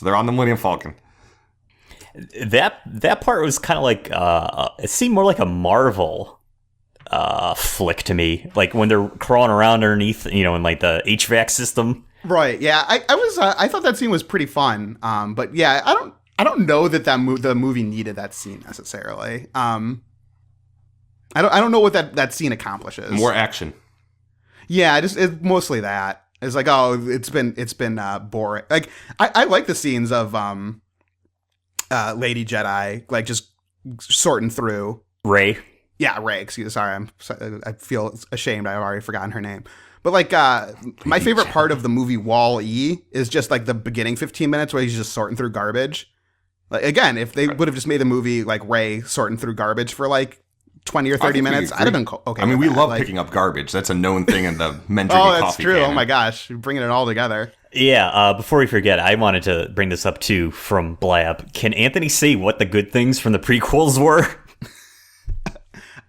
So they're on the Millennium Falcon. That part was kind of like it seemed more like a Marvel flick to me, like when they're crawling around underneath, in like the HVAC system. Right. Yeah. I thought that scene was pretty fun. But yeah, I don't know that the movie needed that scene necessarily. I don't know what that scene accomplishes. More action. Yeah, it's mostly that. It's like, oh, it's been boring. Like I like the scenes of Lady Jedi like just sorting through Rey. Yeah, Rey. Sorry, I feel ashamed. I've already forgotten her name. But like, my favorite part of the movie Wall-E is just like the beginning 15 minutes where he's just sorting through garbage. Like again, if they would have just made the movie like Rey sorting through garbage for like 20 or 30 minutes, I'd have been okay. I mean, we that. love like, picking up garbage. That's a known thing in the men drinking oh, that's coffee true. canon. Oh my gosh, we're bringing it all together. Yeah, before we forget, I wanted to bring this up too from Blab. Can Anthony say what the good things from the prequels were?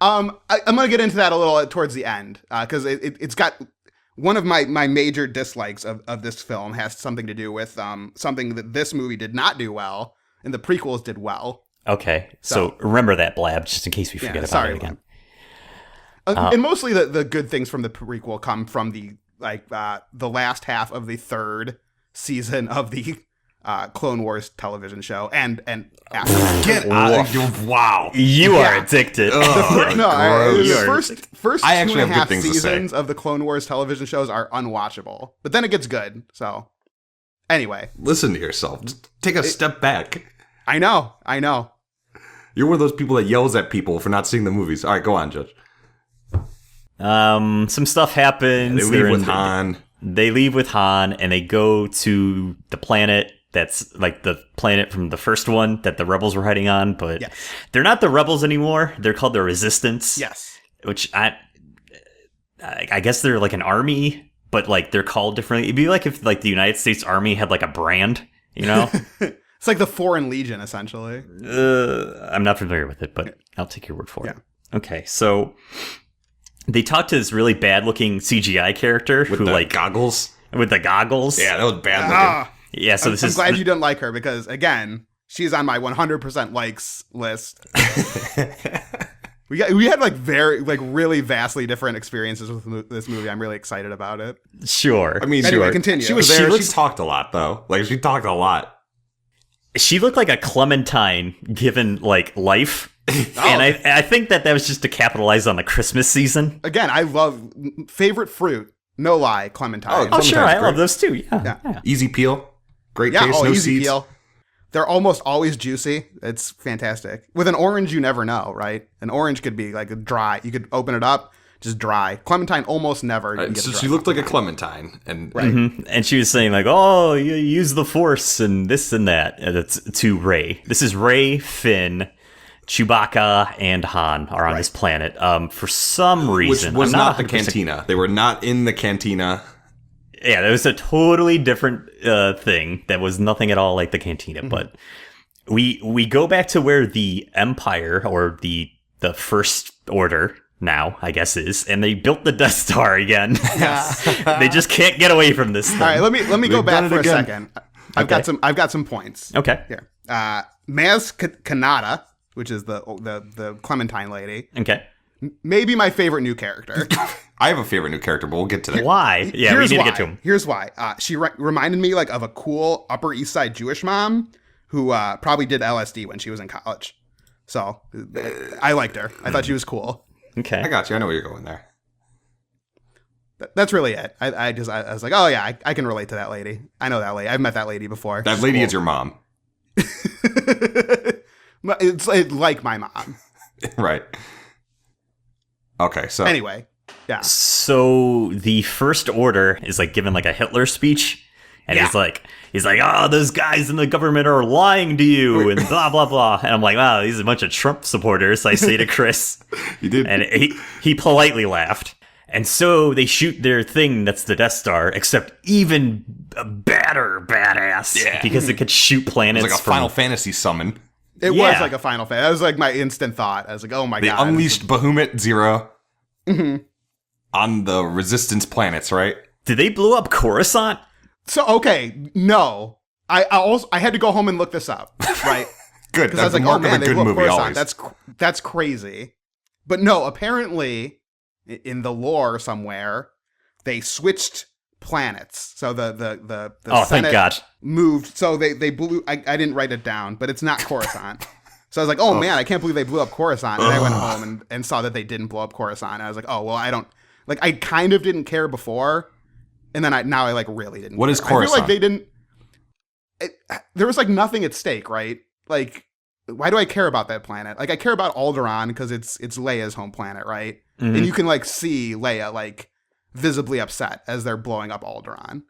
I'm going to get into that a little towards the end because it's got one of my major dislikes of this film has something to do with something that this movie did not do well and the prequels did well. Okay, so remember that, Blab, just in case we forget about it again. And mostly the good things from the prequel come from the last half of the third season of the Clone Wars television show and after. Get out! Wow, you are addicted. First I 2.5 seasons of the Clone Wars television shows are unwatchable, but then it gets good. So anyway, listen to yourself. Just take a step back. I know. You're one of those people that yells at people for not seeing the movies. All right, go on, Judge. Some stuff happens. They leave with Han. They leave with Han, and they go to the planet that's like the planet from the first one that the rebels were hiding on, but they're not the rebels anymore. They're called the Resistance. Yes. Which I guess they're like an army, but like they're called differently. It'd be like if like the United States Army had like a brand, It's like the Foreign Legion, essentially. I'm not familiar with it, but I'll take your word for it. Okay, so they talk to this really bad-looking CGI character with who the like goggles. With the goggles. Yeah, that was bad looking. Yeah, so I'm glad you didn't like her because again, she's on my 100% likes list. We had like really vastly different experiences with this movie. I'm really excited about it. Sure. I mean, anyway, continue. She was there. She talked a lot though. Like she talked a lot. She looked like a Clementine given like life. And I think that was just to capitalize on the Christmas season. Again, I love favorite fruit. No lie, Clementine. Oh sure, I love those too. Yeah. Easy peel. Great taste, no easy seeds. peel. They're almost always juicy. It's fantastic. With an orange, you never know, right? An orange could be like a dry. You could open it up, just dry. Clementine almost never. So she looked like a Clementine, and right. And she was saying like, "Oh, you use the Force and this and that." That's to Rey. This is Rey, Finn, Chewbacca, and Han are on this planet. For some reason, which was not the cantina. They were not in the cantina. Yeah, that was a totally different thing. That was nothing at all like the cantina. Mm-hmm. But we go back to where the Empire or the First Order now, I guess is, and they built the Death Star again. They just can't get away from this thing. All right, let me go back for a second. I've got some points. Okay. Here. Maz Kanata, which is the Clementine lady. Okay. Maybe my favorite new character. I have a favorite new character, but we'll get to that. Why? Yeah, we need to get to him. Here's why. She reminded me like of a cool Upper East Side Jewish mom who probably did LSD when she was in college. So I liked her. I thought she was cool. Okay. I got you. I know where you're going there. That's really it. I was like, oh yeah, I can relate to that lady. I know that lady. I've met that lady before. That lady is your mom. It's like my mom. Right. Okay, so anyway, yeah. So the First Order is like giving like a Hitler speech, and he's like, oh, those guys in the government are lying to you, and blah blah blah. And I'm like, wow, these are a bunch of Trump supporters. I say to Chris, you did, and he politely laughed. And so they shoot their thing that's the Death Star, except even badder badass, because it could shoot planets. It was like a Final Fantasy summon. It was like a Final Fantasy. That was like my instant thought. I was like, oh my god. They unleashed Bahamut Zero on the Resistance planets, right? Did they blow up Coruscant? So, okay, no. I had to go home and look this up, right? Good. Because I was That's like, more oh man, of a they good blew up movie Coruscant. always. That's crazy. But no, apparently in the lore somewhere they switched planets. So the Oh, thank Senate God. moved. So they blew. I didn't write it down, but it's not Coruscant. So I was like, oh man, I can't believe they blew up Coruscant. And I went home and saw that they didn't blow up Coruscant. And I was like, oh well, I don't like. I kind of didn't care before, and then now I like really didn't. What care. is Coruscant? I feel like they didn't. There was like nothing at stake, right? Like, why do I care about that planet? Like, I care about Alderaan because it's Leia's home planet, right? Mhm. And you can like see Leia like visibly upset as they're blowing up Alderaan.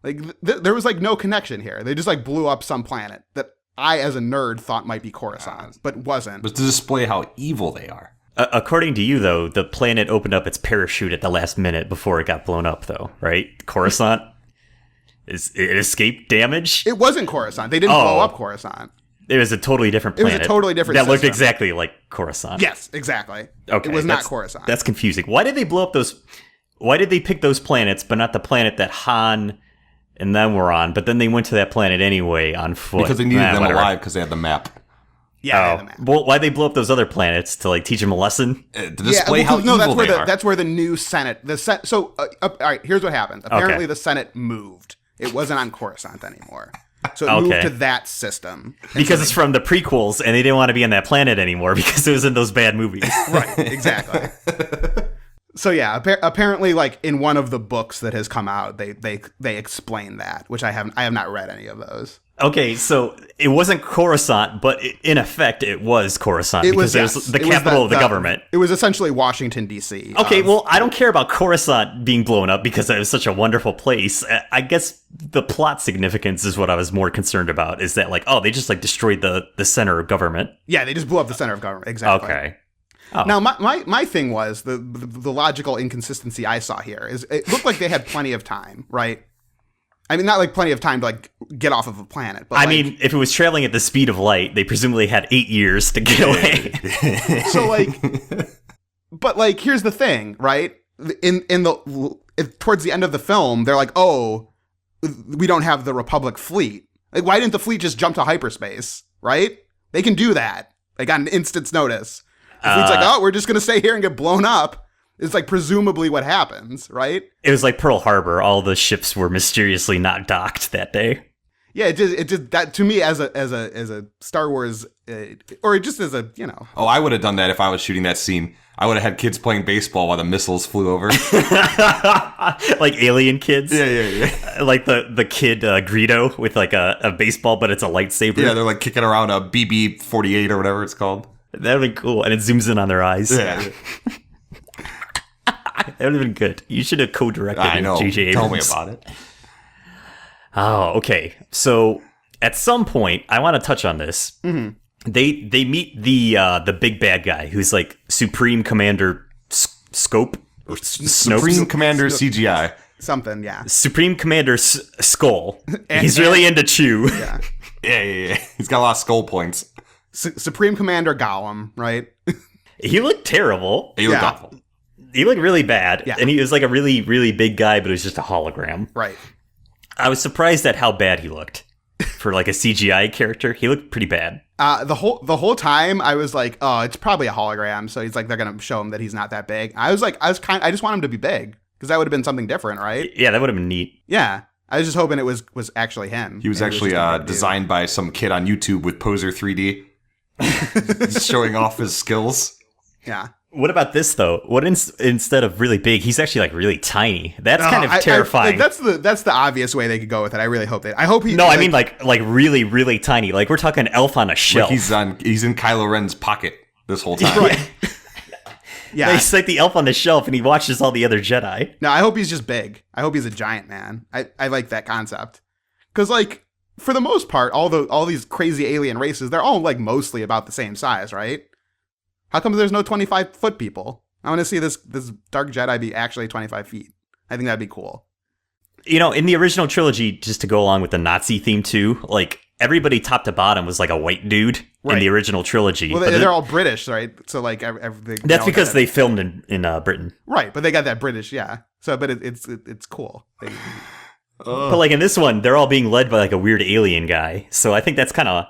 Like, there was like no connection here. They just like blew up some planet that I, as a nerd, thought might be Coruscant, but wasn't. But to display how evil they are. According to you, though, the planet opened up its parachute at the last minute before it got blown up, though, right? Coruscant? It escaped damage? It wasn't Coruscant. They didn't blow up Coruscant. It was a totally different It was planet. a totally different that looked system. exactly like Coruscant. Yes, exactly. Okay, It was not that's- Coruscant. That's confusing. Why did they blow up those? Why did they pick those planets, but not the planet that Han and them were on? But then they went to that planet anyway on foot. Because they needed them whatever. alive because they had the map. yeah, Oh, the map. well, why'd they blow up those other planets to like teach them a lesson? To display how no, evil they are. that's where the new Senate. So, all right, here's what happened. Apparently, the Senate moved. It wasn't on Coruscant anymore. So it moved Okay. to that system. Because it's from the prequels, and they didn't want to be on that planet anymore because it was in those bad movies. Right, exactly. So yeah, apparently, like in one of the books that has come out, they explain that, which I have not read any of those. Okay, so it wasn't Coruscant, but in effect, it was Coruscant because it was the capital of the government. It was essentially Washington D.C. Okay, well, I don't care about Coruscant being blown up because it was such a wonderful place. I guess the plot significance is what I was more concerned about. Is that like, oh, they just like destroyed the center of government? Yeah, they just blew up the center of government. Exactly. Okay. Oh. Now, my thing was the logical inconsistency I saw here is it looked like they had plenty of time, right? I mean, not like plenty of time to like get off of a planet, but I mean, if it was traveling at the speed of light, they presumably had 8 years to get away. so like, but like, here's the thing, right? Towards the end of the film, they're like, oh, we don't have the Republic fleet. Like, why didn't the fleet just jump to hyperspace, right? They can do that, like on an instant's notice. The fleet's like, oh, we're just gonna stay here and get blown up. It's like presumably what happens, right? It was like Pearl Harbor. All the ships were mysteriously not docked that day. Yeah, it just that to me as a Star Wars, or just as a Oh, I would have done that if I was shooting that scene. I would have had kids playing baseball while the missiles flew over. Like alien kids. yeah. Like the kid Greedo with like a baseball, but it's a lightsaber. Yeah, they're like kicking around a BB-48 or whatever it's called. That'd be cool. And it zooms in on their eyes. Yeah. That would have been good. You should have co-directed I know. J.J. Abrams. Tell me about it. Oh, okay. So at some point, I want to touch on this. Mhm. They meet the big bad guy who's like Supreme Commander Scope or Supreme Commander CGI. something, yeah. Supreme Commander Skull. And- He's really into Chew. Yeah. Yeah. He's got a lot of skull points. Supreme Commander Gollum, right? He looked terrible. He looked Yeah. awful. He looked really bad. Yeah. And he was like a really, really big guy, but it was just a hologram. Right. I was surprised at how bad he looked. For like a CGI character, he looked pretty bad. The whole time I was like, oh, it's probably a hologram. So he's like, they're gonna show him that he's not that big. I just want him to be big because that would have been something different, right? Yeah, that would have been neat. Yeah. I was just hoping it was actually him. He was And actually just a big dude. designed by some kid on YouTube with Poser 3D. Showing off his skills. Yeah. What about this though? What instead of really big, he's actually like really tiny. That's kind of terrifying. That's the obvious way they could go with it. I really hope I hope he. No, I mean like really, really tiny. Like we're talking elf on a shelf. Like he's in Kylo Ren's pocket this whole time. Right. Yeah. He's like the elf on the shelf, and he watches all the other Jedi. No, I hope he's just big. I hope he's a giant man. I like that concept. Because like for the most part, all these crazy alien races, they're all like mostly about the same size, right? How come there's no 25-foot people? I want to see this Dark Jedi be actually 25 feet. I think that'd be cool. You know, in the original trilogy, just to go along with the Nazi theme too, like everybody top to bottom was like a white dude in Right. the original trilogy. Well, But they're all British, right? So like that's because they filmed in Britain. right, but they got that British, yeah. So, but it's cool. But like in this one, they're all being led by like a weird alien guy. So I think that's kind of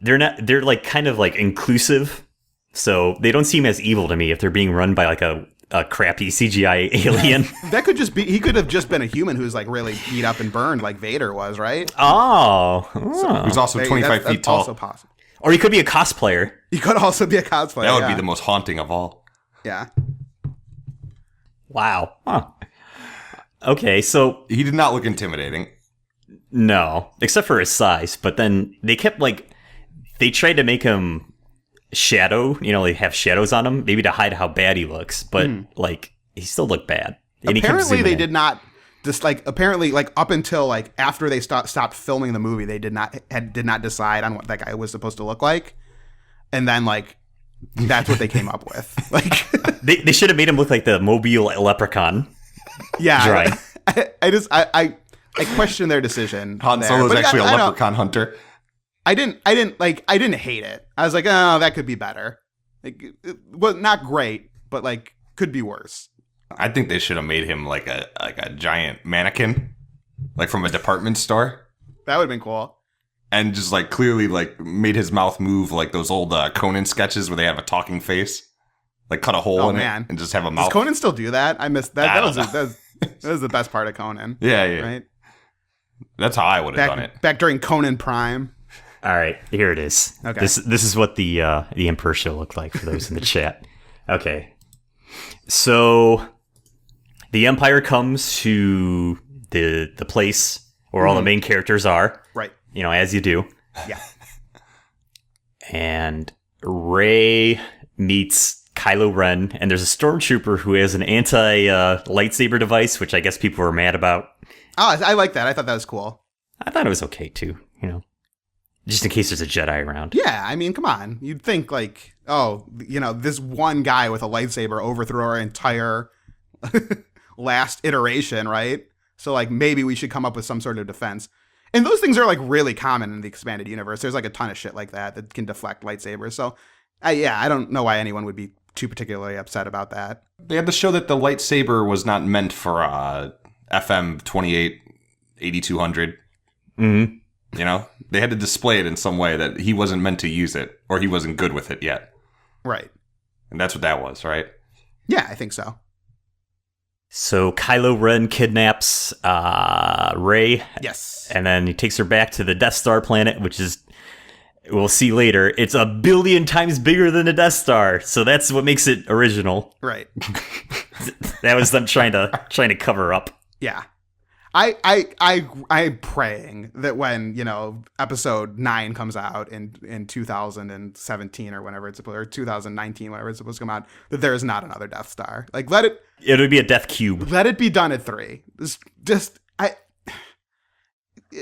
they're like kind of like inclusive. So they don't seem as evil to me if they're being run by like a crappy CGI alien. That could just be, he could have just been a human who's like really beat up and burned like Vader was, right? Oh. Who's also 25 feet tall. Also possible. Or he could be a cosplayer. He could also be a cosplayer. That would be the most haunting of all. Yeah. Wow. Huh. Okay, so He did not look intimidating. no, except for his size. But then they kept like they tried to make him shadow. They have shadows on him, maybe to hide how bad he looks. But like he still looked bad. And he kept Apparently, zooming they in. did not. Just like apparently, like up until like after they stopped filming the movie, they did not decide on what that guy was supposed to look like, and then like that's what they came up with. Like They should have made him look like the Mobile leprechaun. yeah, Right. I question their decision. Han there. Solo's But actually a I don't- leprechaun hunter. I didn't hate it. I was like, oh, that could be better. Like, well, not great, but like could be worse. I think they should have made him like a giant mannequin, like from a department store, That would have been cool. and just like clearly like made his mouth move like those old Conan sketches where they have a talking face, like cut a hole Oh, in man. it and just have a Does mouth. Conan still do that? I missed that. I That don't was that was the best part of Conan. Yeah, Right. That's how I would have done it. Back during Conan Prime. All right, here it is. Okay. This is what the Emperor show looked like for those in the chat. Okay. So the Empire comes to the place where all the main characters are, Right. as you do. Yeah. And Rey meets Kylo Ren, and there's a stormtrooper who has an anti-lightsaber device, which I guess people were mad about. Oh, I like that. I thought that was cool. I thought it was okay too, just in case there's a Jedi around. Yeah, I mean, come on. You'd think like, oh, this one guy with a lightsaber overthrew our entire last iteration, right? So like maybe we should come up with some sort of defense. And those things are like really common in the expanded universe. There's like a ton of shit like that can deflect lightsabers. So I don't know why anyone would be too particularly upset about that. They had to show that the lightsaber was not meant for FM 28 8200. Mm-hmm. They had to display it in some way that he wasn't meant to use it, or he wasn't good with it yet. Right. And that's what that was, right? Yeah, I think so. So Kylo Ren kidnaps Rey, Yes. and then he takes her back to the Death Star planet, which is, we'll see later, it's 1 billion times bigger than the Death Star. So that's what makes it original. Right. That was them trying to cover up. Yeah. I'm praying that when, episode 9 comes out in 2017 or whenever it's supposed, or 2019, whenever it's supposed to come out, that there is not another Death Star. Like, it would be a Death Cube. let it be done at 3.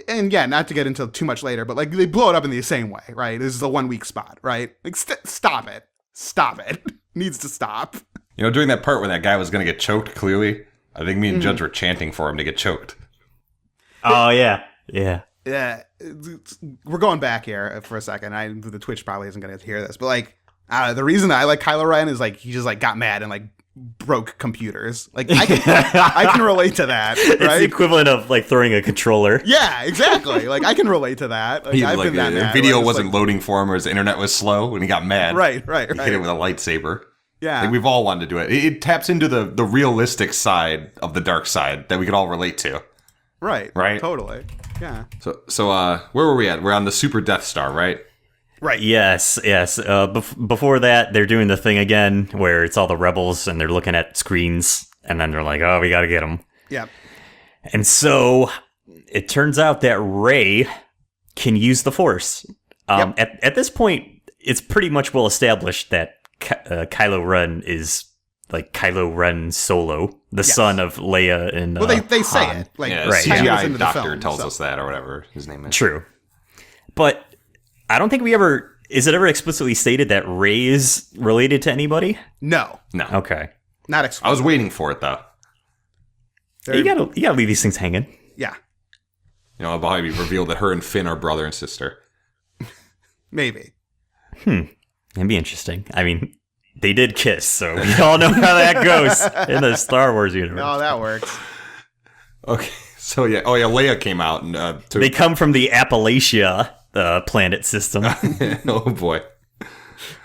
And yeah, not to get into too much later, but like they blow it up in the same way, right? This is a 1 week spot, right? Like, stop it. Stop it. Needs to stop. During that part when that guy was going to get choked, clearly, I think me and Judge were chanting for him to get choked. Oh, yeah. Yeah. Yeah, we're going back here for a second. The Twitch probably isn't going to hear this, but like the reason that I like Kylo Ren is like he just like got mad and like broke computers. Like I can relate to that. Right? It's the equivalent of like throwing a controller. Yeah, exactly. Like I can relate to that. Like, I've been that mad. Video Where wasn't like, loading for him, or his internet was slow, and he got mad. Right. He hit it with a lightsaber. Yeah, Like we've all wanted to do it. It taps into the realistic side of the dark side that we could all relate to. right. Totally. Yeah. So where were we at? We're on the Super Death Star, right? Right. Yes. Before that, they're doing the thing again where it's all the rebels and they're looking at screens, and then they're like, "Oh, we got to get them." Yeah. And so it turns out that Rey can use the Force. At this point, it's pretty much well established that Kylo Ren is like Kylo Ren Solo, the son of Leia and Well, they say Han. it like Yeah, right. 10 years CGI into the doctor film, tells so. us that, or whatever his name is. True. But I don't think is it ever explicitly stated that Rey is related to anybody? No, No. Okay. not I exclusive. was waiting for it, though. You gotta leave these things hanging. Yeah, It'll probably be revealed that her and Finn are brother and sister. maybe. It'd be interesting. I mean, they did kiss, so we all know how that goes in the Star Wars universe. No, that works. Okay, So yeah, Leia came out and They come from the Appalachia planet system. oh boy.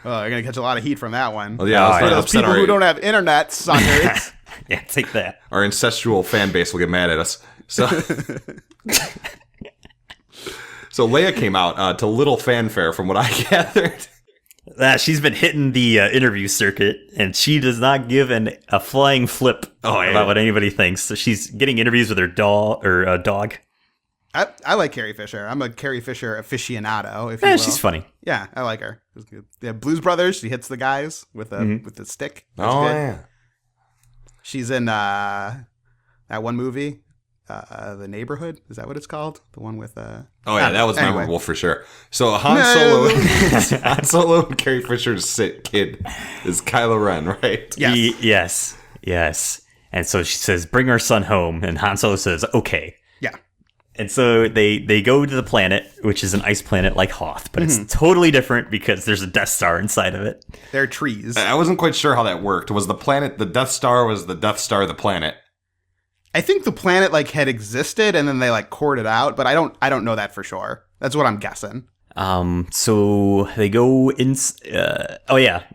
Oh, you're gonna catch a lot of heat from that one. Well, yeah, For those people who don't have internet, suckers. Yeah, take that. Our ancestral fan base will get mad at us. So, so Leia came out to little fanfare, from what I gathered. She's been hitting the interview circuit, and she does not give a flying flip about what anybody thinks. So she's getting interviews with her dog. I like Carrie Fisher. I'm a Carrie Fisher aficionado. If you will. She's funny. Yeah, I like her. Yeah, Blues Brothers. She hits the guys with the stick. That's good. Yeah. She's in that one movie, The Neighborhood. Is that what it's called? The one with that was memorable for sure. So Han Solo and Carrie Fisher's kid is Kylo Ren, right? Yes. Yes. And so she says, "Bring our son home," and Han Solo says, "Okay." Yeah. And so they go to the planet, which is an ice planet like Hoth, but it's totally different because there's a Death Star inside of it. There are trees. I wasn't quite sure how that worked. Was the planet the Death Star? Was the Death Star the planet? I think the planet had existed and then they cored it out, but I don't know that for sure. That's what I'm guessing. So they go in.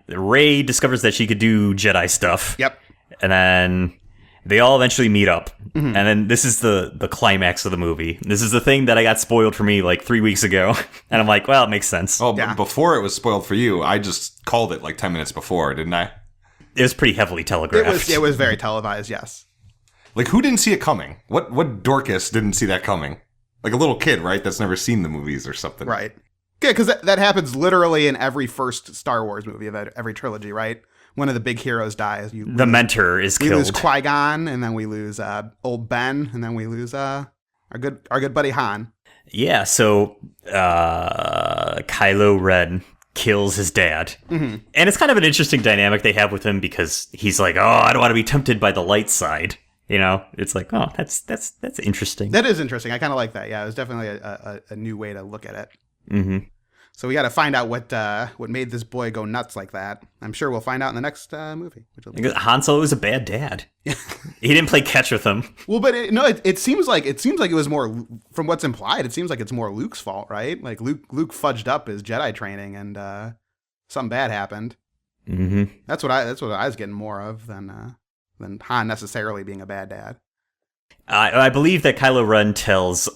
Rey discovers that she could do Jedi stuff. Yep. And then they all eventually meet up. And then this is the climax of the movie. This is the thing that I got spoiled for me 3 weeks ago. And I'm like, well, it makes sense. Oh, yeah. But before it was spoiled for you, I just called it 10 minutes before, didn't I? It was pretty heavily telegraphed. It was very televised, yes. Who didn't see it coming? What Dorcas didn't see that coming? A little kid, right? That's never seen the movies or something. Right. Yeah, because that happens literally in every first Star Wars movie of every trilogy, right? One of the big heroes dies. The mentor is killed. We lose Qui-Gon, and then we lose old Ben, and then we lose our good buddy Han. Yeah, so Kylo Ren kills his dad. And it's kind of an interesting dynamic they have with him because he's like, oh, I don't want to be tempted by the light side. It's like, oh, that's interesting. That is interesting. I kind of like that. Yeah, it was definitely a new way to look at it. So we got to find out what made this boy go nuts like that. I'm sure we'll find out in the next movie. Han Solo was a bad dad. He didn't play catch with him. Well, but it seems like it was more, from what's implied, it seems like it's more Luke's fault, right? Luke fudged up his Jedi training and something bad happened. That's what I was getting more of than Han necessarily being a bad dad. I believe that Kylo Ren tells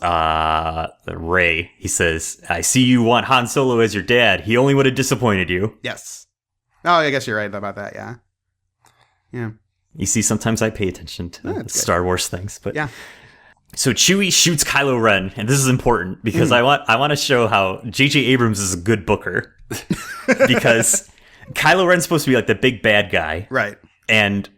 Rey, he says, "I see you want Han Solo as your dad. He only would have disappointed you." Yes. Oh, I guess you're right about that, yeah. Yeah. You see, sometimes I pay attention to Star Wars things. But yeah. So Chewie shoots Kylo Ren, and this is important because I want to show how J.J. Abrams is a good booker. Because Kylo Ren's supposed to be the big bad guy. Right. And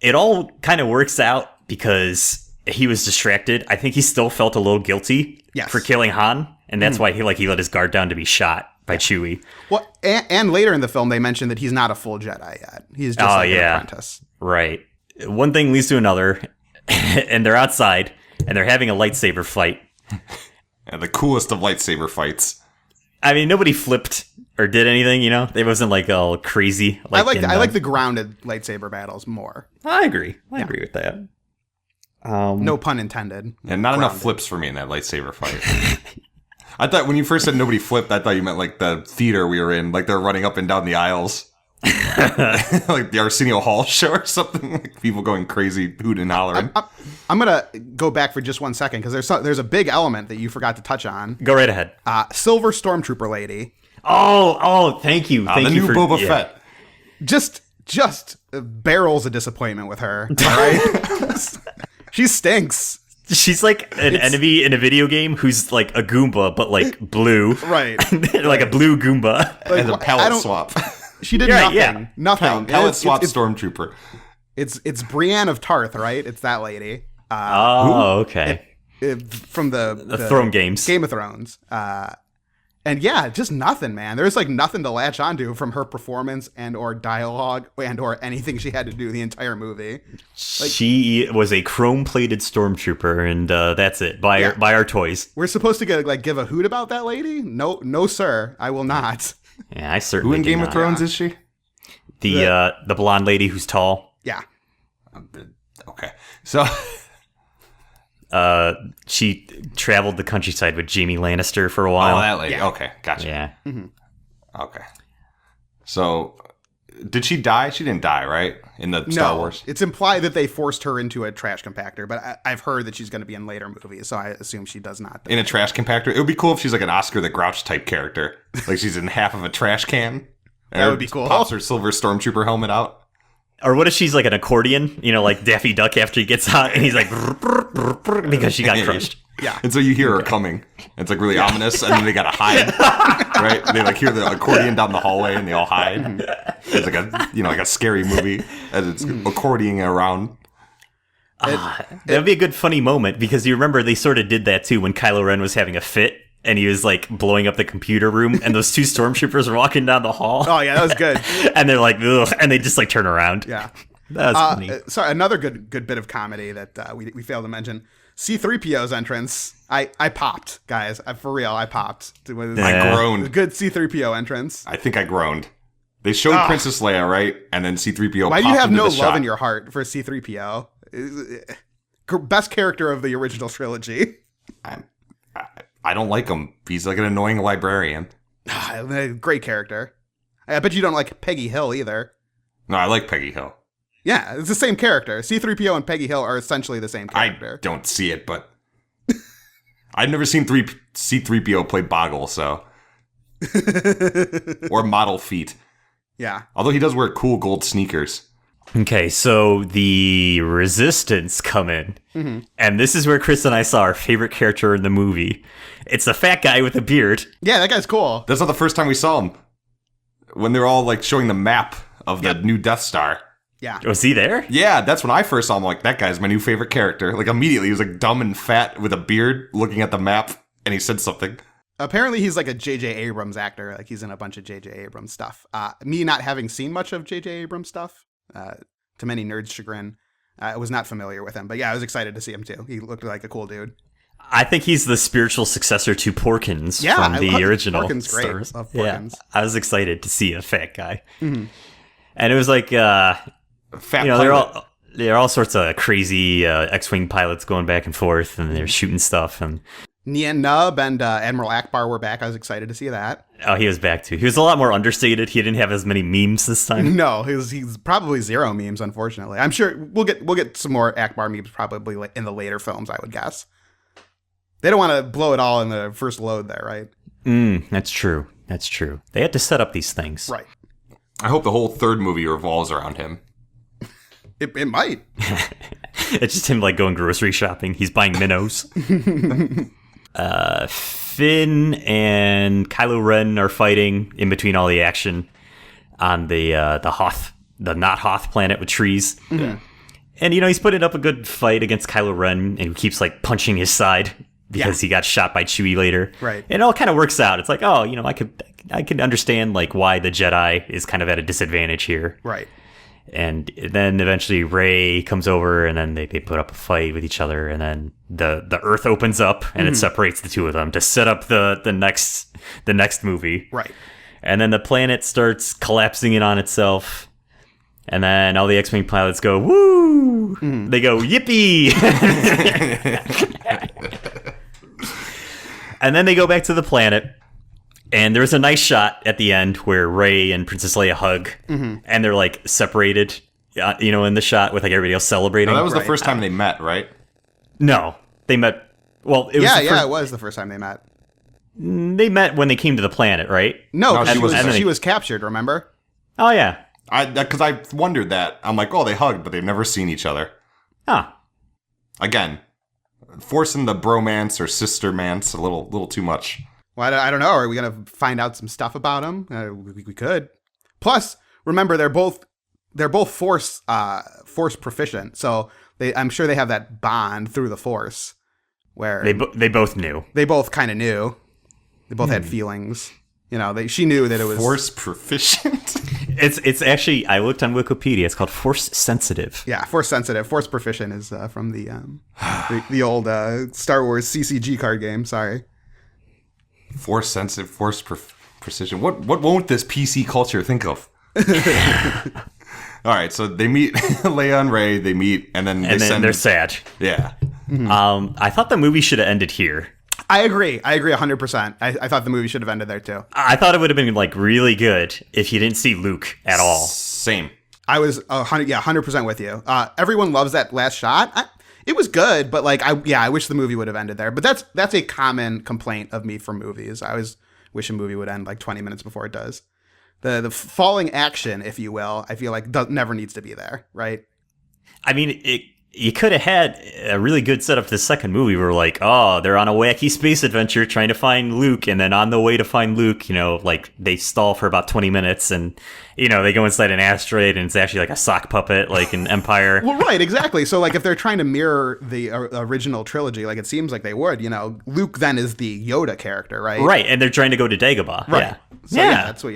it all kind of works out because he was distracted. I think he still felt a little guilty for killing Han, and that's why he let his guard down to be shot by Chewie. Well, and later in the film, they mentioned that he's not a full Jedi yet. He's just an apprentice. Right. One thing leads to another, and they're outside, and they're having a lightsaber fight. Yeah, the coolest of lightsaber fights. I mean, nobody flipped or did anything, They wasn't all crazy. I like the grounded lightsaber battles more. I agree. I agree with that. No pun intended. And not enough flips for me in that lightsaber fight. I thought when you first said nobody flipped, I thought you meant the theater we were in, they're running up and down the aisles. The Arsenio Hall show or something. People going crazy, hooting and hollering. I'm gonna go back for just 1 second because there's a big element that you forgot to touch on. Go right ahead. Silver Stormtrooper lady. Oh, thank you. Thank you for Boba Fett. Just barrels of disappointment with her. All right. She stinks. She's an enemy in a video game who's a Goomba, but blue. Right. A blue Goomba. And a palette swap. She did nothing. Yeah. Nothing. Palette swap Stormtrooper. It's Brienne of Tarth, right? It's that lady. Okay. From the Throne games. Game of Thrones. And yeah, just nothing, man. There's nothing to latch onto from her performance and or dialogue and or anything she had to do the entire movie. She was a chrome-plated stormtrooper, and that's it. Buy our toys. We're supposed to give a hoot about that lady? No, sir. I will not. Yeah, I certainly. Who in Game of Thrones is she? The blonde lady who's tall. Yeah. Okay, so. she traveled the countryside with Jaime Lannister for a Oh, while. that lady. Yeah. Okay, gotcha. Yeah. Okay. So, did she die? She didn't die, right? In the Star Wars? It's implied that they forced her into a trash compactor, but I've heard that she's going to be in later movies, so I assume she does not. In a trash compactor? It would be cool if she's like an Oscar the Grouch type character. Like she's in half of a trash can. That would be cool. Pops her silver stormtrooper helmet out. Or what if she's like an accordion, like Daffy Duck after he gets hot and he's like, because she got crushed. Yeah. And so you hear her coming. It's like really ominous, and then they gotta hide. Right? They like hear the accordion down the hallway and they all hide. It's like a scary movie as it's accordioning around. That would be a good funny moment because you remember they sort of did that too when Kylo Ren was having a fit and he was like blowing up the computer room and those two stormtroopers were walking down the hall. Oh yeah, that was good. And they're like, ugh, and they just like turn around. Yeah. That was funny. Sorry, another good bit of comedy that we failed to mention. C-3PO's entrance. I popped, guys. For real, I popped. It was I groaned. a good C-3PO entrance. I think I groaned. They showed Princess Leia, right? And then C-3PO Why popped do you have into no the love shot. in your heart for C-3PO? Best character of the original trilogy. I don't like him. He's like an annoying librarian. Great character. I bet you don't like Peggy Hill either. No, I like Peggy Hill. Yeah, it's the same character. C-3PO and Peggy Hill are essentially the same character. I don't see it, but I've never seen C-3PO play Boggle, so. Or model feet. Yeah. Although he does wear cool gold sneakers. Okay, so the Resistance come in, and this is where Chris and I saw our favorite character in the movie. It's the fat guy with a beard. Yeah, that guy's cool. That's not the first time we saw him. When they're all like showing the map of the new Death Star. Yeah. Was he there? Yeah, that's when I first saw him. Like, that guy's my new favorite character. Like, immediately, he was like dumb and fat with a beard looking at the map, and he said something. Apparently, he's like a J.J. Abrams actor. Like, he's in a bunch of J.J. Abrams stuff. Me not having seen much of J.J. Abrams stuff, to many nerds' chagrin, I was not familiar with him. But yeah, I was excited to see him too. He looked like a cool dude. I think he's the spiritual successor to Porkins from the original Porkins Star great. Wars. Love Porkins. Yeah, I was excited to see a fat guy. And it was like, Fat there are all sorts of crazy X-Wing pilots going back and forth, and they're shooting stuff. And Nien Nub and Admiral Akbar were back. I was excited to see that. oh, he was back too. He was a lot more understated. He didn't have as many memes this time. No, he's probably zero memes, unfortunately. I'm sure we'll get some more Akbar memes probably in the later films, I would guess. They don't want to blow it all in the first load there, right? That's true. That's true. They had to set up these things. Right. I hope the whole third movie revolves around him. It might. It's just him like going grocery shopping. He's buying minnows. Finn and Kylo Ren are fighting in between all the action on the not Hoth planet with trees. Yeah. And he's putting up a good fight against Kylo Ren, and he keeps like punching his side because he got shot by Chewie later. Right. And it all kind of works out. It's like, oh, I could understand like why the Jedi is kind of at a disadvantage here. Right. And then eventually Rey comes over, and then they put up a fight with each other, and then the Earth opens up, and it separates the two of them to set up the next movie. Right. And then the planet starts collapsing in on itself, and then all the X-Wing pilots go, woo! They go, yippee! And then they go back to the planet. And there's a nice shot at the end where Rey and Princess Leia hug, and they're like separated, in the shot with like everybody else celebrating. No, that was the first time they met, right? No, they met. Well, it was It was the first time they met. They met when they came to the planet, right? No, No, she was captured. Remember? Oh yeah. Because I wondered that. I'm like, oh, they hugged, but they've never seen each other. Huh. Again, forcing the bromance or sistermance a little too much. Well, I don't know. Are we gonna find out some stuff about him? We could. Plus, remember they're both force proficient, so I'm sure they have that bond through the force where They both knew. they both kind of knew. They both had feelings. She knew that it was Force proficient? It's actually, I looked on Wikipedia. It's called force sensitive. Yeah, force sensitive. Force proficient is from the old Star Wars CCG card game. Sorry. Force sensitive, precision. What won't this PC culture think of? All right, so they meet Leia and Rey. They meet, and then And then they're sad. Yeah, I thought the movie should have ended here. I agree 100%. I thought the movie should have ended there too. I thought it would have been like really good if you didn't see Luke at all. Same. I was 100% with you. Everyone loves that last shot. It was good, but like I wish the movie would have ended there. But that's a common complaint of me for movies. I always wish a movie would end like 20 minutes before it does. The falling action, if you will, I feel like never needs to be there, right? I mean, you could have had a really good setup to the second movie where, like, oh, they're on a wacky space adventure trying to find Luke, and then on the way to find Luke, like, they stall for about 20 minutes, and, they go inside an asteroid, and it's actually like a sock puppet, like in Empire. Well, right, exactly. So, like, if they're trying to mirror the original trilogy, like it seems like they would, Luke then is the Yoda character, right? Right, and they're trying to go to Dagobah. Right. Yeah. So, yeah, that's what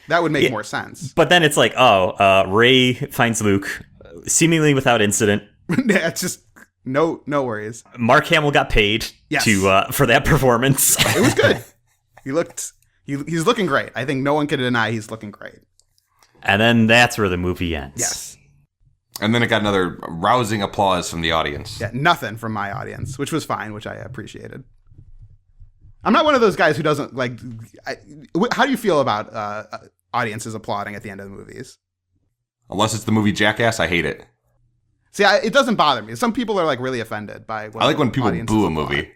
that would make more sense. But then it's like, Rey finds Luke, seemingly without incident. Yeah, it's just no worries. Mark Hamill got paid for that performance. It was good. He's looking great. I think no one can deny he's looking great. And then that's where the movie ends. Yes. And then it got another rousing applause from the audience. Yeah, nothing from my audience, which was fine, which I appreciated. I'm not one of those guys who doesn't like. How do you feel about audiences applauding at the end of the movies? Unless it's the movie Jackass, I hate it. See, it doesn't bother me. Some people are like really offended by. I like when people boo a movie.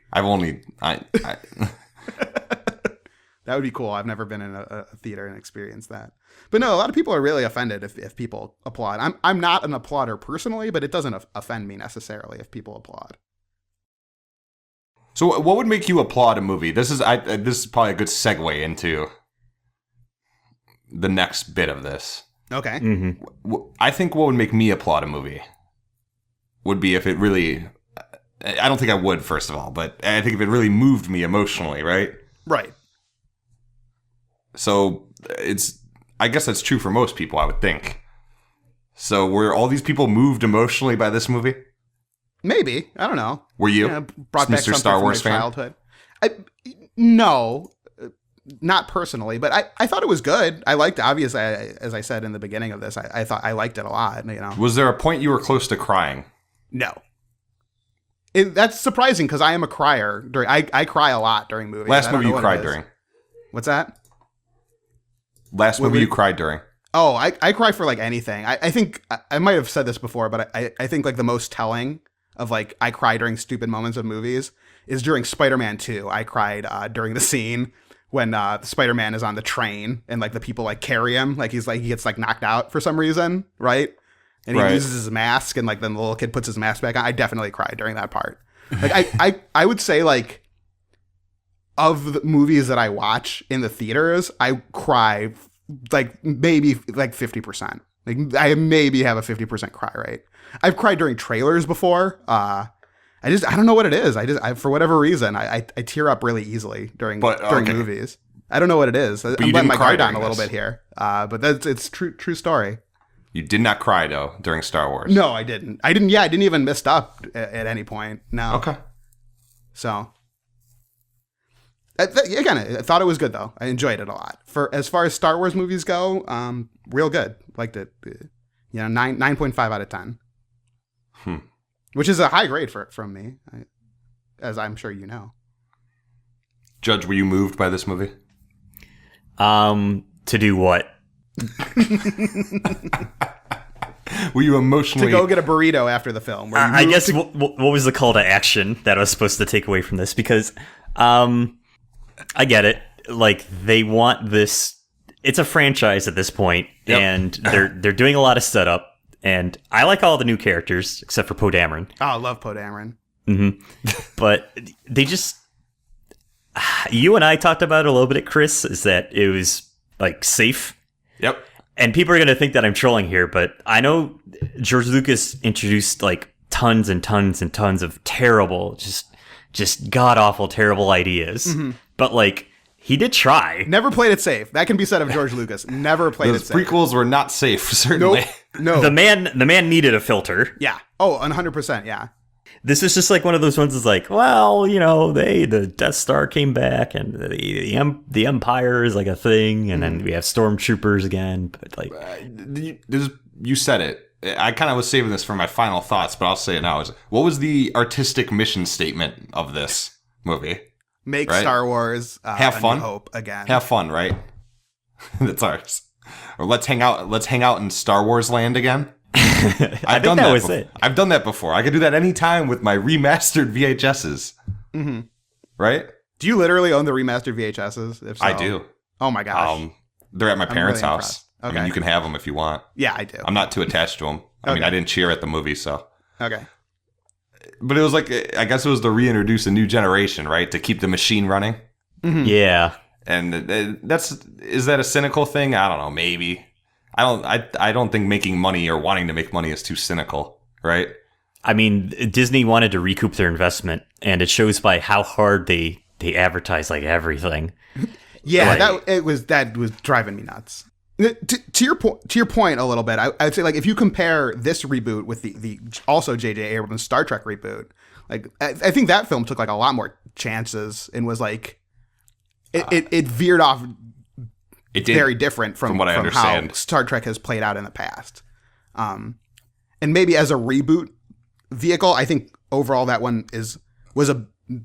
That would be cool. I've never been in a theater and experienced that. But no, a lot of people are really offended if people applaud. I'm not an applauder personally, but it doesn't offend me necessarily if people applaud. So what would make you applaud a movie? This is probably a good segue into the next bit of this. Okay. Mm-hmm. I think what would make me applaud a movie would be if it really... I don't think I would, first of all, but I think if it really moved me emotionally, right? Right. So I guess that's true for most people, I would think. So were all these people moved emotionally by this movie? Maybe. I don't know. Were you? Brought back Mr. Star Wars fan? Childhood. No, not personally, but I thought it was good. I liked, obviously, as I said in the beginning of this, I thought I liked it a lot. Was there a point you were close to crying? No. That's surprising because I am a crier. I cry a lot during movies. Last movie you cried during? What's that? Last movie you cried during? Oh, I cry for like anything. I think I might have said this before, but I think like the most telling of like I cry during stupid moments of movies is during Spider-Man 2. I cried during the scene when Spider-Man is on the train and like the people like carry him, like he gets like knocked out for some reason, right? And he loses his mask, and like then the little kid puts his mask back on. I definitely cried during that part. Like I would say like of the movies that I watch in the theaters, I cry like maybe like 50%. Like I maybe have a 50% cry rate. I've cried during trailers before. I don't know what it is. For whatever reason, I tear up really easily during movies. I don't know what it is. I'm letting my guard down a little bit here. But it's true story. You did not cry though during Star Wars. No, I didn't. I didn't even miss up at any point. No. Okay. So again, I thought it was good though. I enjoyed it a lot. For as far as Star Wars movies go, real good. Liked it. 9.5 out of 10. Which is a high grade from me, as I'm sure you know. Judge, were you moved by this movie? To do what? Were you emotionally... To go get a burrito after the film. I guess what was the call to action that I was supposed to take away from this? Because I get it. Like, they want this... It's a franchise at this point, and they're doing a lot of setup. And I like all the new characters, except for Poe Dameron. Oh, I love Poe Dameron. Mm-hmm. But they just... You and I talked about it a little bit, Chris, is that it was, like, safe. Yep. And people are going to think that I'm trolling here, but I know George Lucas introduced, like, tons and tons and tons of terrible, just god-awful, terrible ideas. Mm-hmm. But, like... He did try. Never played it safe. That can be said of George Lucas. Never played it safe. Those prequels were not safe, certainly. Nope. No. The man needed a filter. Yeah. Oh, 100%, yeah. This is just like one of those ones that's like, well, the Death Star came back and the Empire is like a thing, and then we have stormtroopers again. But like, you said it. I kind of was saving this for my final thoughts, but I'll say it now. What was the artistic mission statement of this movie? Make Star Wars have fun. New Hope again. Have fun, right? That's ours. Or let's hang out in Star Wars land again. I've done that before. I've done that before. I could do that anytime with my remastered VHSs. Mm-hmm. Right? Do you literally own the remastered VHSs? If so, I do. Oh my gosh. They're at my parents' really house. Okay. I mean, you can have them if you want. Yeah, I do. I'm not too attached to them. I mean, I didn't cheer at the movie, so. Okay. But it was like, I guess it was to reintroduce a new generation, right? To keep the machine running. Mm-hmm. Yeah. And is that a cynical thing? I don't know. Maybe. I don't think making money or wanting to make money is too cynical, right? I mean, Disney wanted to recoup their investment, and it shows by how hard they advertise like everything. Yeah, like, that was driving me nuts. To your point a little bit, I'd say like if you compare this reboot with the also J.J. Abrams Star Trek reboot, like I think that film took like a lot more chances and was like it veered off. It did, very different from what I understand how Star Trek has played out in the past. And maybe as a reboot vehicle, I think overall that one was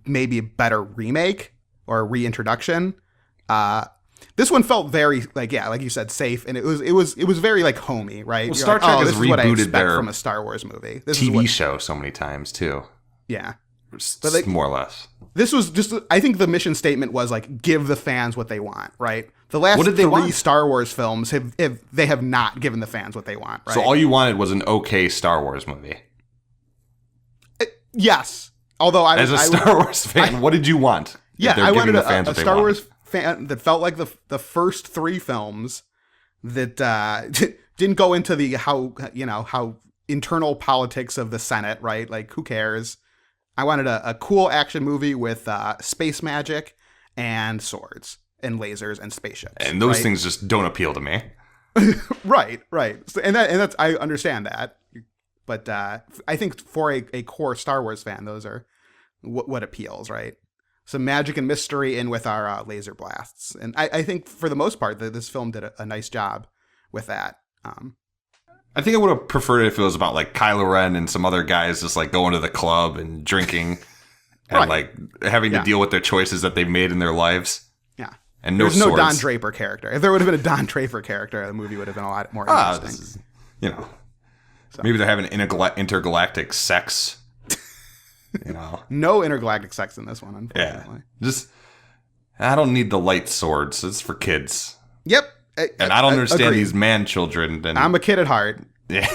maybe a better remake or a reintroduction. This one felt very like you said, safe, and it was very like homey, right? Well, Star Trek has this is what I rebooted expect their from a Star Wars movie. This TV show so many times too. Yeah, but like, more or less. This was just, I think the mission statement was like, give the fans what they want, right? The last what did they 3 want? Star Wars films have not given the fans what they want, right? So all you wanted was an okay Star Wars movie. Yes. Although as a Star Wars fan, what did you want? Yeah, I wanted a Star Wars fan that felt like the first 3 films that didn't go into the how internal politics of the Senate, right? Like, who cares? I wanted a cool action movie with space magic and swords and lasers and spaceships. And those things just don't appeal to me. Right. So, and that's I understand that, but I think for a core Star Wars fan, those are what appeals, right? Some magic and mystery in with our laser blasts, and I think for the most part that this film did a nice job with that. I think I would have preferred it if it was about like Kylo Ren and some other guys just like going to the club and drinking and like having to deal with their choices that they've made in their lives. Yeah. And no There's swords. no Don Draper character. If there would have been a Don Draper character, the movie would have been a lot more interesting. Maybe they're having intergalactic sex. No intergalactic sex in this one, unfortunately. Yeah. I don't need the light swords. It's for kids. Yep. And I don't understand these man children. And I'm a kid at heart. Yeah.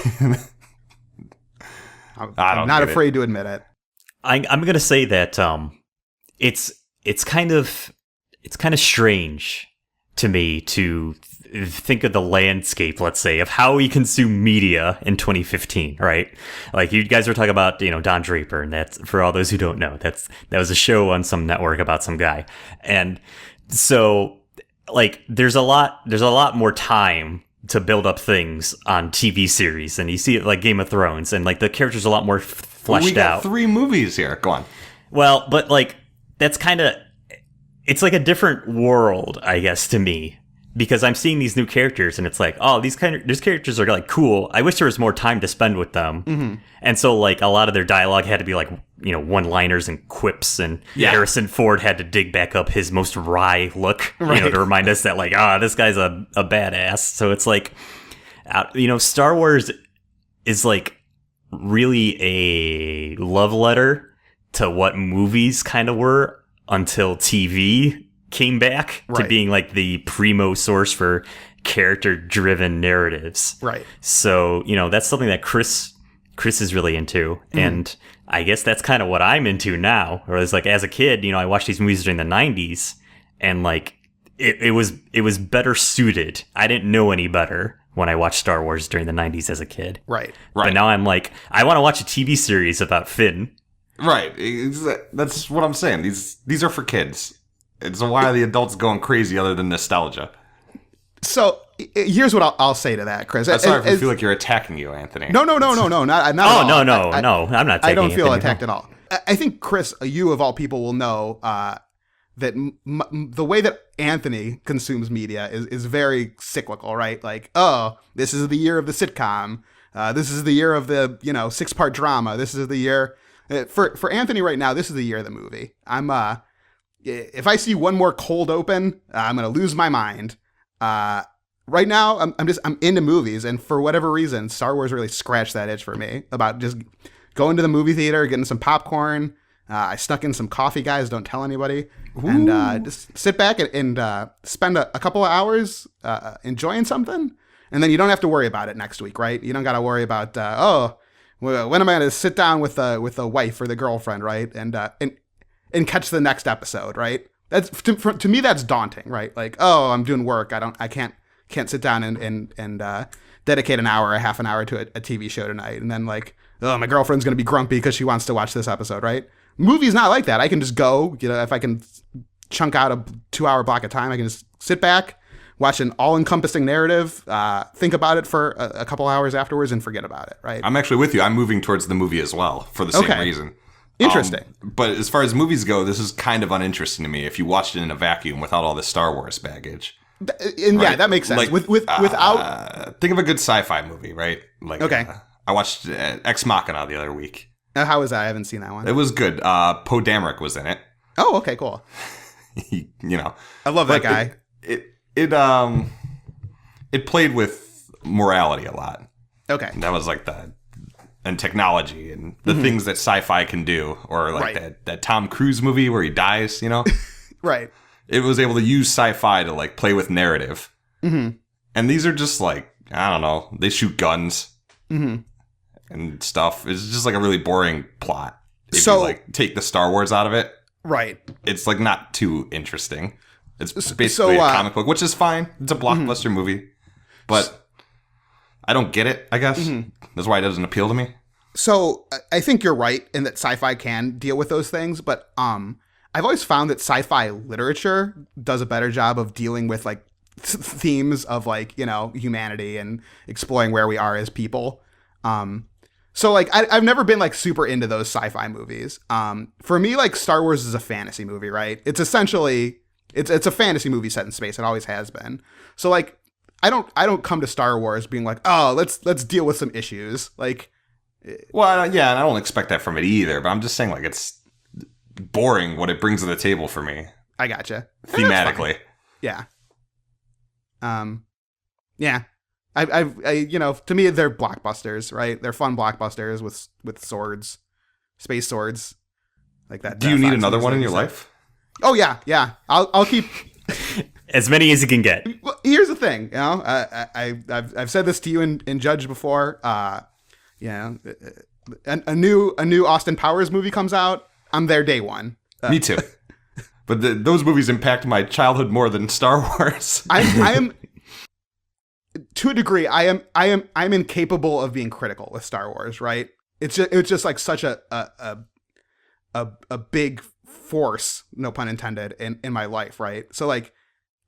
I'm not afraid to admit it. I'm gonna say that it's kind of strange to me to think of the landscape, let's say, of how we consume media in 2015, right? Like, you guys were talking about, Don Draper, and that's, for all those who don't know, that was a show on some network about some guy. And so, like, there's a lot more time to build up things on TV series, and you see it like Game of Thrones, and like the characters are a lot more fleshed we got out. 3 movies here. Go on. Well, but like, that's kind of, it's like a different world, I guess, to me, because I'm seeing these new characters, and it's like, oh, these characters are like cool. I wish there was more time to spend with them. Mm-hmm. And so, like, a lot of their dialogue had to be like, one-liners and quips, and Harrison Ford had to dig back up his most wry look, to remind us that, like, this guy's a badass. So it's like, Star Wars is like really a love letter to what movies kind of were until TV came back to being like the primo source for character-driven narratives. Right. So, that's something that Chris is really into. Mm. And I guess that's kind of what I'm into now. Or it's like, as a kid, I watched these movies during the 90s, and like it was better suited. I didn't know any better when I watched Star Wars during the 90s as a kid. Right. But now I'm like, I want to watch a TV series about Finn. Right. That's what I'm saying. These are for kids. And so why are the adults going crazy other than nostalgia? So here's what I'll say to that, Chris. I'm sorry if I feel like you're attacking you, Anthony. No, not at all. No, I'm not taking I don't feel Anthony. attacked at all. I think, Chris, you of all people will know that the way that Anthony consumes media is very cyclical, right? Like, oh, this is the year of the sitcom. This is the year of the 6-part drama. This is the year for Anthony right now. This is the year of the movie. If I see one more cold open, I'm gonna lose my mind. Right now, I'm into movies, and for whatever reason, Star Wars really scratched that itch for me about just going to the movie theater, getting some popcorn. I snuck in some coffee, guys. Don't tell anybody. Ooh. And just sit back and spend a couple of hours enjoying something, and then you don't have to worry about it next week, right? You don't got to worry about when am I going to sit down with a wife or the girlfriend, right? And catch the next episode, right? That's to me that's daunting, right? Like, oh, I'm doing work. I can't sit down and dedicate an hour or half an hour to a TV show tonight, and then like, oh, my girlfriend's going to be grumpy because she wants to watch this episode, right? Movie's not like that. I can just go, if I can chunk out a 2-hour block of time, I can just sit back, watch an all-encompassing narrative, think about it for a couple hours afterwards, and forget about it, right? I'm actually with you. I'm moving towards the movie as well for the same reason. Interesting. But as far as movies go, this is kind of uninteresting to me if you watched it in a vacuum without all the Star Wars baggage. And right? Yeah, that makes sense. Like, without... think of a good sci-fi movie, right? Like, okay. I watched Ex Machina the other week. How was that? I haven't seen that one. It was good. Poe Dameron was in it. Oh, okay, cool. I love that guy. It played with morality a lot. Okay. And that was like and technology and the things that sci-fi can do, or like that Tom Cruise movie where he dies, Right. It was able to use sci-fi to like play with narrative. Mm-hmm. And these are just like, I don't know, they shoot guns. Mm-hmm. And stuff. It's just like a really boring plot. If you like take the Star Wars out of it, right? It's like not too interesting. It's basically a comic book, which is fine. It's a blockbuster movie, but I don't get it. I guess that's why it doesn't appeal to me. So I think you're right in that sci-fi can deal with those things, but I've always found that sci-fi literature does a better job of dealing with like themes of like humanity and exploring where we are as people. So like I've never been like super into those sci-fi movies. For me, like Star Wars is a fantasy movie, right? It's essentially it's a fantasy movie set in space. It always has been. So like I don't come to Star Wars being like, oh, let's deal with some issues. Like, well, yeah, and I don't expect that from it either. But I'm just saying like it's boring what it brings to the table for me. I gotcha. Thematically, yeah. Yeah. I to me they're blockbusters, right? They're fun blockbusters with swords, space swords, like that. Do you need another one in your life? Oh yeah. I'll keep as many as you can get. Well, here's the thing, I've said this to you and Judge before. A new Austin Powers movie comes out, I'm there day one. Me too. But those movies impact my childhood more than Star Wars. I am. To a degree, I'm incapable of being critical with Star Wars, right? It's just like such a big force, no pun intended, in my life, right? So like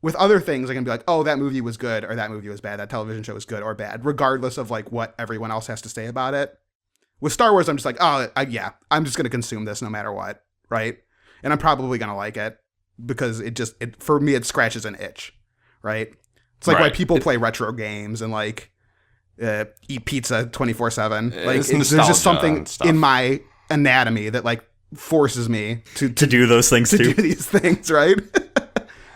with other things, I can be like, oh, that movie was good or that movie was bad, that television show was good or bad, regardless of like what everyone else has to say about it. With Star Wars, I'm just like, oh, I'm just gonna consume this no matter what, right? And I'm probably gonna like it because it for me it scratches an itch, right? It's like why people play retro games and like eat pizza 24/7. Like there's just something in my anatomy that like forces me to do those things to do these things, right?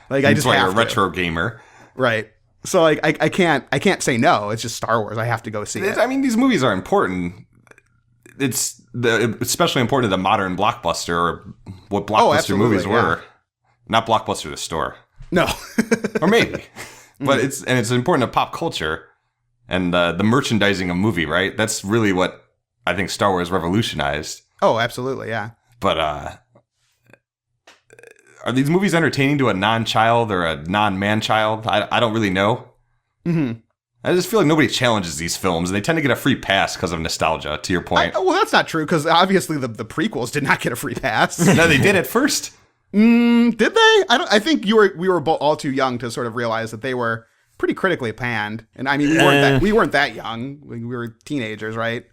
Like I just have you're a retro gamer, right? So like I can't say no. It's just Star Wars. I have to go see it. I mean, these movies are important. It's especially important to the modern blockbuster, or what blockbuster movies were. Not Blockbuster the store. No, or maybe. But it's important to pop culture and the merchandising of movie, right? That's really what I think Star Wars revolutionized. Oh, absolutely, yeah. But are these movies entertaining to a non-child or a non-man child? I don't really know. Mm-hmm. I just feel like nobody challenges these films, and they tend to get a free pass because of nostalgia, to your point. Well, that's not true, because obviously the prequels did not get a free pass. No, they did at first. Did they? I think we were all too young to sort of realize that they were pretty critically panned. And I mean, we weren't that young. We were teenagers, right?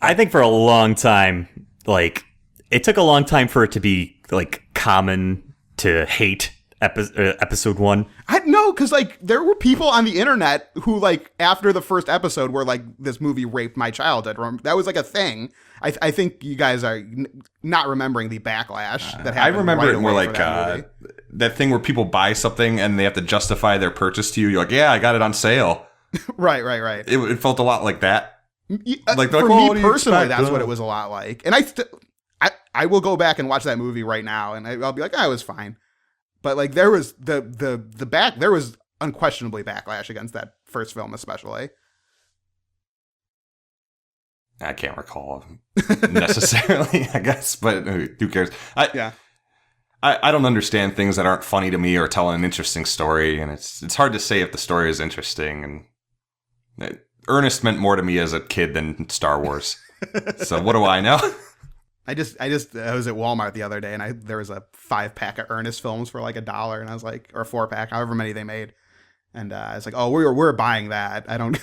I think for a long time, like it took a long time for it to be like common to hate episode 1? I know, because like there were people on the internet who like after the first episode were like, this movie raped my childhood. That was like a thing. I think you guys are not remembering the backlash that happened. I remember right it more away like for that that thing where people buy something and they have to justify their purchase to you. You're like, yeah, I got it on sale. right. It felt a lot like that. Like for me personally, that's what it was a lot like. And I will go back and watch that movie right now, and I'll be like, it was fine. But like there was there was unquestionably backlash against that first film, especially. I can't recall necessarily, I guess, but who cares? I don't understand things that aren't funny to me or tell an interesting story, and it's hard to say if the story is interesting. And Ernest meant more to me as a kid than Star Wars. So what do I know? I was at Walmart the other day, and there was a 5-pack of Ernest films for like $1, and I was like, or a 4-pack, however many they made. And I was like, oh, we're buying that. I don't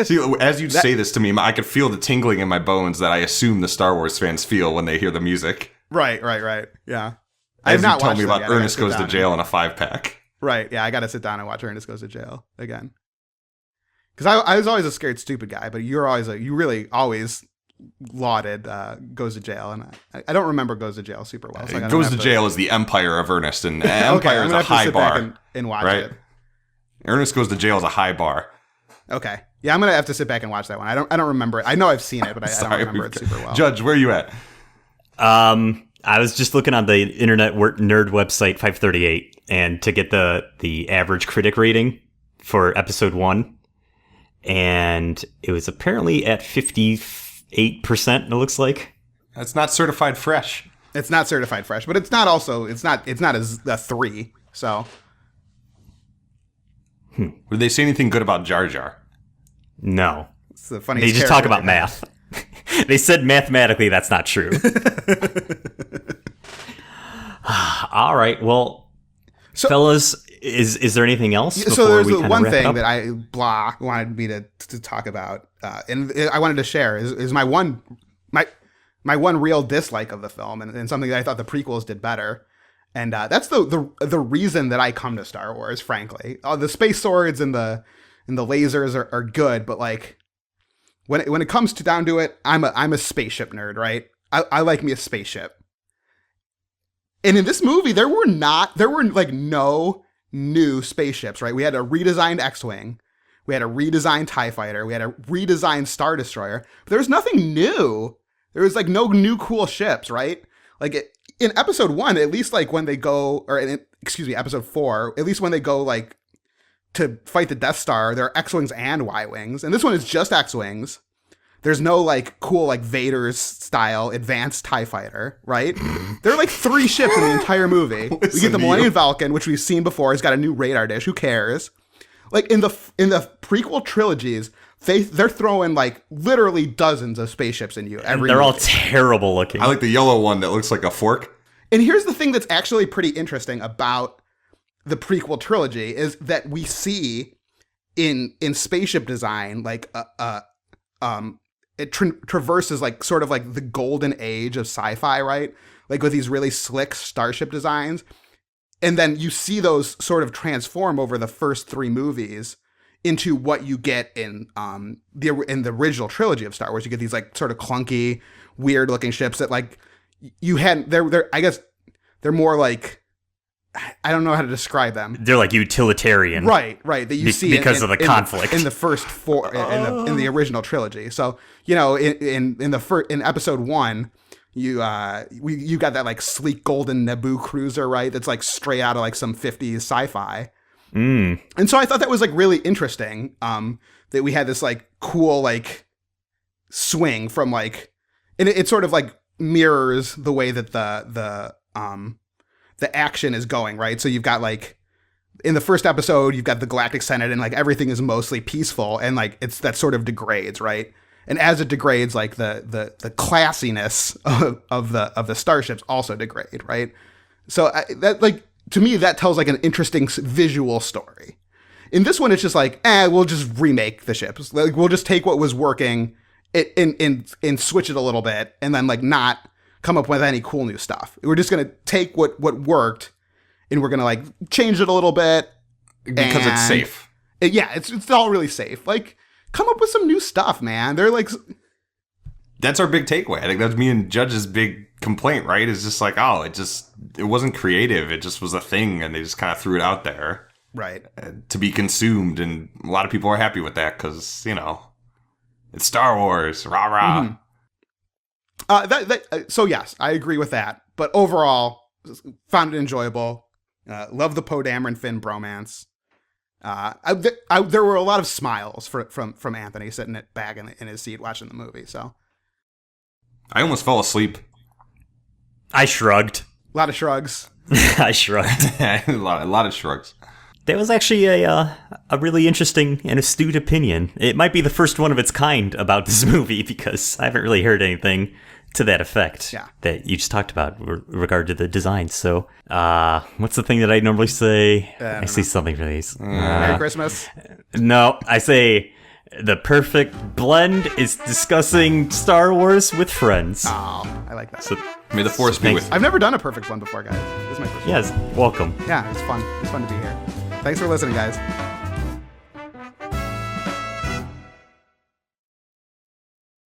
see. As you say this to me, I could feel the tingling in my bones that I assume the Star Wars fans feel when they hear the music. Right. Yeah. I've not told me about Ernest Goes to Jail in a 5-pack. Right. Yeah, I got to sit down and watch Ernest Goes to Jail again. Because I was always a scared stupid guy, but you really always lauded Goes to Jail, and I don't remember Goes to Jail super well. So Goes to Jail is the Empire of Ernest, and Empire is a high bar. And watch it. Ernest Goes to Jail is a high bar. Okay. Yeah, I'm going to have to sit back and watch that one. I don't remember it. I know I've seen it, but I don't remember it super well. Judge, where are you at? I was just looking on the internet nerd website 538, and to get the average critic rating for episode 1, and it was apparently at 58%, it looks like. That's not certified fresh. It's not certified fresh, but it's not as a 3, so... Did they say anything good about Jar Jar? No. It's the funniest. They just talk about math. They said mathematically that's not true. All right. Well, so, fellas, is there anything else? So there's the one thing that I wanted me to talk about, and I wanted to share is my one real dislike of the film, and something that I thought the prequels did better. And that's the reason that I come to Star Wars, frankly. The space swords and the lasers are good, but like when it comes down to it, I'm a spaceship nerd, right? I like me a spaceship. And in this movie, there were like no new spaceships, right? We had a redesigned X-Wing, we had a redesigned TIE Fighter, we had a redesigned Star Destroyer, but there was nothing new. There was like no new cool ships, right? Like in episode 1, at least like when they go, episode 4, at least when they go like to fight the Death Star, there are X-Wings and Y-Wings. And this one is just X-Wings. There's no like cool like Vader's style advanced TIE Fighter, right? There are like 3 ships in the entire movie. We get the Millennium Falcon, which we've seen before. He's got a new radar dish. Who cares? Like in the prequel trilogies, they're throwing like literally dozens of spaceships in you every They're movie. all terrible looking. I like the yellow one that looks like a fork. And here's the thing that's actually pretty interesting about the prequel trilogy is that we see in spaceship design like it traverses like sort of like the golden age of sci-fi, right? Like with these really slick starship designs. And then you see those sort of transform over the first 3 movies into what you get in the original trilogy of Star Wars. You get these like sort of clunky, weird looking ships that like you had. I guess they're more like, I don't know how to describe them. They're like utilitarian, right? That you see because of the conflict in the first 4 in the original trilogy. So you know, in episode 1. You got that like sleek golden Naboo cruiser, right? That's like straight out of like some 50s sci-fi. And so I thought that was like really interesting, that we had this like cool like swing from like, and it sort of like mirrors the way that the action is going, right? So you've got like in the first episode, you've got the Galactic Senate and like everything is mostly peaceful, and like that sort of degrades, right? And as it degrades, like the classiness of the starships also degrade, right? So that like to me that tells like an interesting visual story. In this one, it's just like, we'll just remake the ships. Like we'll just take what was working, and switch it a little bit, and then like not come up with any cool new stuff. We're just gonna take what worked and we're gonna like change it a little bit because it's safe. It's all really safe. Like, come up with some new stuff, man. They're like, that's our big takeaway. I think that's me and Judge's big complaint, right? Is just like, it wasn't creative. It just was a thing, and they just kind of threw it out there, right, to be consumed. And a lot of people are happy with that because it's Star Wars, rah rah. So yes, I agree with that. But overall, found it enjoyable. Love the Poe Dameron Finn bromance. There were a lot of smiles from Anthony sitting back in his seat watching the movie. So I almost fell asleep. I shrugged. A lot of shrugs. I shrugged. a lot of shrugs. That was actually a really interesting and astute opinion. It might be the first one of its kind about this movie because I haven't really heard anything to that effect that you just talked about with regard to the design. So, what's the thing that I normally say? I say something for these. Merry Christmas. No, I say the perfect blend is discussing Star Wars with friends. Oh, I like that. So, may the force be with you. I've never done a perfect blend before, guys. This is my first one. Yes, welcome. Yeah, it's fun. It's fun to be here. Thanks for listening, guys.